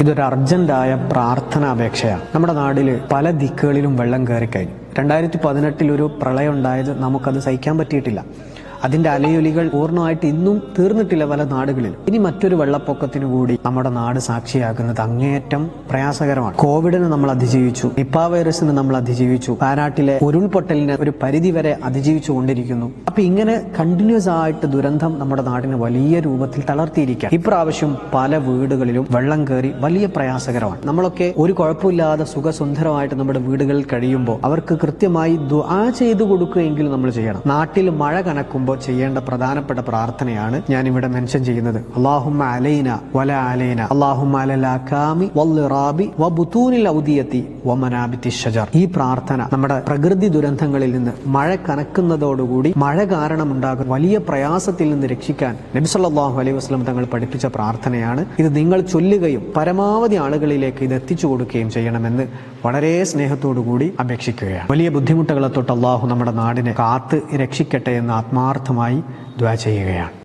ഇതൊരു അർജന്റായ പ്രാർത്ഥനാ അപേക്ഷയാണ്. നമ്മുടെ നാട്ടിൽ പല ദിക്കുകളിലും വെള്ളം കയറിക്കഴിഞ്ഞു. 2018 ഒരു പ്രളയം ഉണ്ടായത് നമുക്കത് സഹിക്കാൻ പറ്റിയിട്ടില്ല. അതിന്റെ അലയൊലികൾ പൂർണ്ണമായിട്ട് ഇന്നും തീർന്നിട്ടില്ല പല നാടുകളിൽ. ഇനി മറ്റൊരു വെള്ളപ്പൊക്കത്തിന് കൂടി നമ്മുടെ നാട് സാക്ഷിയാകുന്നത് അങ്ങേയറ്റം പ്രയാസകരമാണ്. കോവിഡിന് നമ്മൾ അതിജീവിച്ചു, നിപ്പ വൈറസിന് നമ്മൾ അതിജീവിച്ചു, വയനാട്ടിലെ ഉരുൾപൊട്ടലിന് ഒരു പരിധി വരെ അതിജീവിച്ചു കൊണ്ടിരിക്കുന്നു. അപ്പൊ ഇങ്ങനെ കണ്ടിന്യൂസ് ആയിട്ട് ദുരന്തം നമ്മുടെ നാടിനെ വലിയ രൂപത്തിൽ തളർത്തിയിരിക്കുക. ഇപ്രാവശ്യം പല വീടുകളിലും വെള്ളം കയറി വലിയ പ്രയാസകരമാണ്. നമ്മളൊക്കെ ഒരു കുഴപ്പമില്ലാതെ സുഖസുന്ദരമായിട്ട് നമ്മുടെ വീടുകളിൽ കഴിയുമ്പോൾ അവർക്ക് കൃത്യമായി ദുആ ചെയ്തു കൊടുക്കുകയെങ്കിലും നമ്മൾ ചെയ്യണം. നാട്ടിൽ മഴ കനക്കുമ്പോൾ ചെയ്യേണ്ട പ്രധാനപ്പെട്ട പ്രാർത്ഥനയാണ് ഞാൻ ഇവിടെ മെൻഷൻ ചെയ്യുന്നത്. അല്ലാഹുമ്മ അലൈന വല അലൈന അല്ലാഹുമ്മ അലൽ അകാമി വൽറാബി വബുതൂനിൽ ഔദിയതി വമനാബിത്തി ഷജർ. ഈ പ്രാർത്ഥന നമ്മുടെ പ്രകൃതി ദുരന്തങ്ങളിൽ നിന്ന് മഴ കനക്കുന്നതോടുകൂടി മഴ കാരണമുണ്ടാകുന്ന വലിയ പ്രയാസത്തിൽ നിന്ന് രക്ഷിക്കാൻ നബി സല്ലല്ലാഹു അലൈഹി വസല്ലം തങ്ങൾ പഠിപ്പിച്ച പ്രാർത്ഥനയാണ്. ഇത് നിങ്ങൾ ചൊല്ലുകയും പരമാവധി ആളുകളിലേക്ക് ഇത് എത്തിച്ചു കൊടുക്കുകയും ചെയ്യണമെന്ന് വളരെ സ്നേഹത്തോടു കൂടി അപേക്ഷിക്കുകയാണ്. വലിയ ബുദ്ധിമുട്ടുകളെ തൊട്ട് അല്ലാഹു നമ്മുടെ നാടിനെ കാത്ത് രക്ഷിക്കട്ടെ എന്ന് ആത്മാർത്ഥമായി ദുആ ചെയ്യുകയാണ്.